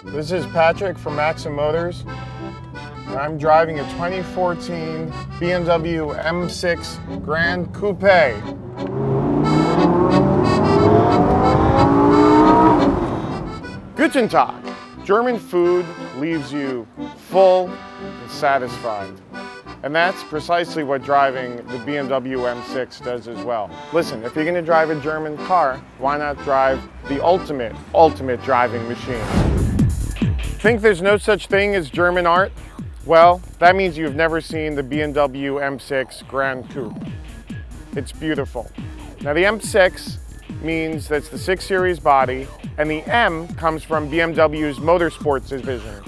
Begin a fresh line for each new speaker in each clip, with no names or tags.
This is Patrick from Maxim Motors. I'm driving a 2014 BMW M6 Gran Coupe. Guten Tag. German food leaves you full and satisfied. And that's precisely what driving the BMW M6 does as well. Listen, if you're going to drive a German car, why not drive the ultimate driving machine? Think there's no such thing as German art? Well, that means you've never seen the BMW M6 Gran Coupe. It's beautiful. Now the M6 means that's the 6 Series body, and the M comes from BMW's motorsports division.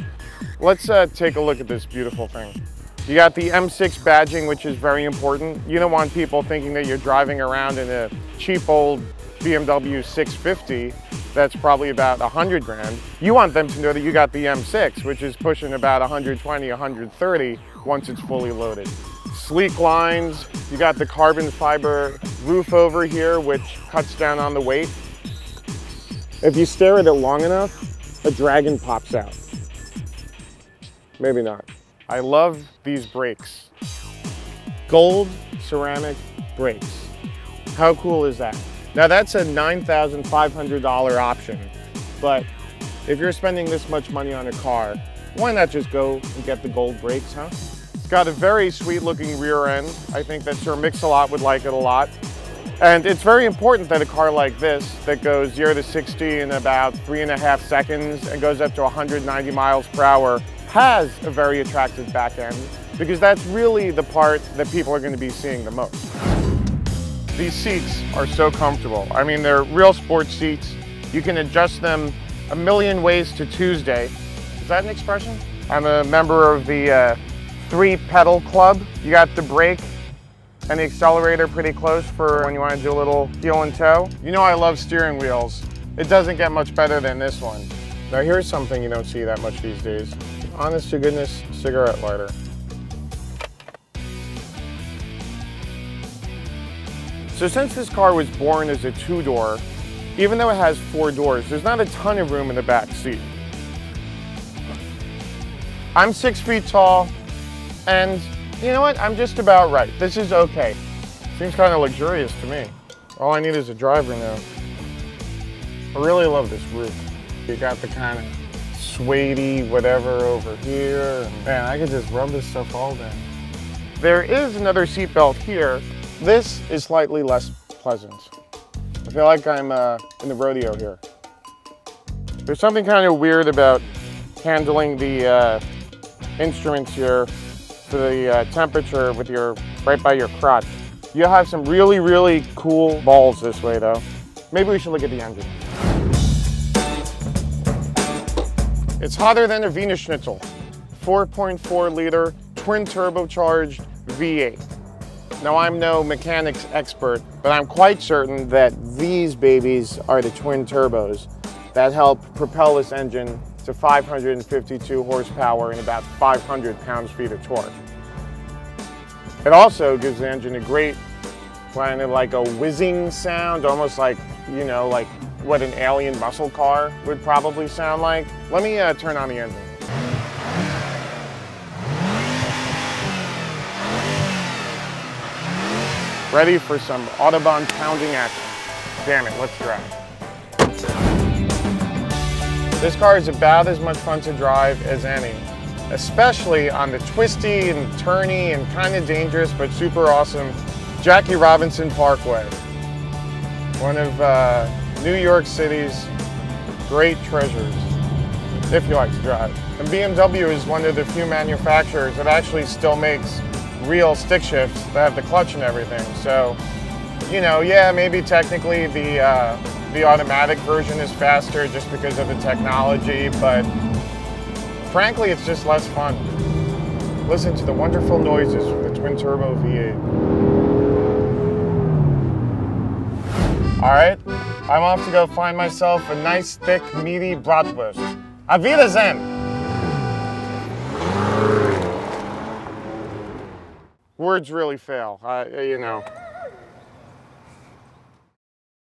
Let's take a look at this beautiful thing. You got the M6 badging, which is very important. You don't want people thinking that you're driving around in a cheap old BMW 650 that's probably about 100 grand. You want them to know that you got the M6, which is pushing about 120, 130 once it's fully loaded. Sleek lines, you got the carbon fiber roof over here, which cuts down on the weight. If you stare at it long enough, a dragon pops out. Maybe not. I love these brakes. Gold ceramic brakes. How cool is that? Now that's a $9,500 option, but if you're spending this much money on a car, why not just go and get the gold brakes, huh? It's got a very sweet looking rear end. I think that Sir Mix-a-Lot would like it a lot. And it's very important that a car like this, that goes 0 to 60 in about 3.5 seconds and goes up to 190 miles per hour, has a very attractive back end, because that's really the part that people are going to be seeing the most. These seats are so comfortable. I mean, they're real sports seats. You can adjust them a million ways to Tuesday. Is that an expression? I'm a member of the 3-pedal club. You got the brake and the accelerator pretty close for when you want to do a little heel and toe. You know I love steering wheels. It doesn't get much better than this one. Now here's something you don't see that much these days. Honest to goodness cigarette lighter. So since this car was born as a 2-door, even though it has 4 doors, there's not a ton of room in the back seat. I'm 6 feet tall, and you know what? I'm just about right. This is okay. Seems kind of luxurious to me. All I need is a driver now. I really love this roof. You got the kind of suede-y whatever over here. Man, I could just rub this stuff all day. There is another seat belt here. This is slightly less pleasant. I feel like I'm in the rodeo here. There's something kind of weird about handling the instruments here for the temperature with right by your crotch. You'll have some really, really cool balls this way though. Maybe we should look at the engine. It's hotter than a Wiener Schnitzel. 4.4 liter twin turbocharged V8. Now I'm no mechanics expert, but I'm quite certain that these babies are the twin turbos that help propel this engine to 552 horsepower and about 500 pounds-feet of torque. It also gives the engine a great kind of like a whizzing sound, almost like, you know, like what an alien muscle car would probably sound like. Let me turn on the engine. Ready for some Autobahn pounding action. Damn it, let's drive. This car is about as much fun to drive as any, especially on the twisty and turny and kind of dangerous but super awesome Jackie Robinson Parkway. One of New York City's great treasures, if you like to drive. And BMW is one of the few manufacturers that actually still makes real stick shifts that have the clutch and everything. So, you know, yeah, maybe technically the automatic version is faster just because of the technology, but frankly, it's just less fun. Listen to the wonderful noises from the twin turbo V8. All right, I'm off to go find myself a nice, thick, meaty bratwurst. Auf Wiedersehen! Words really fail, you know.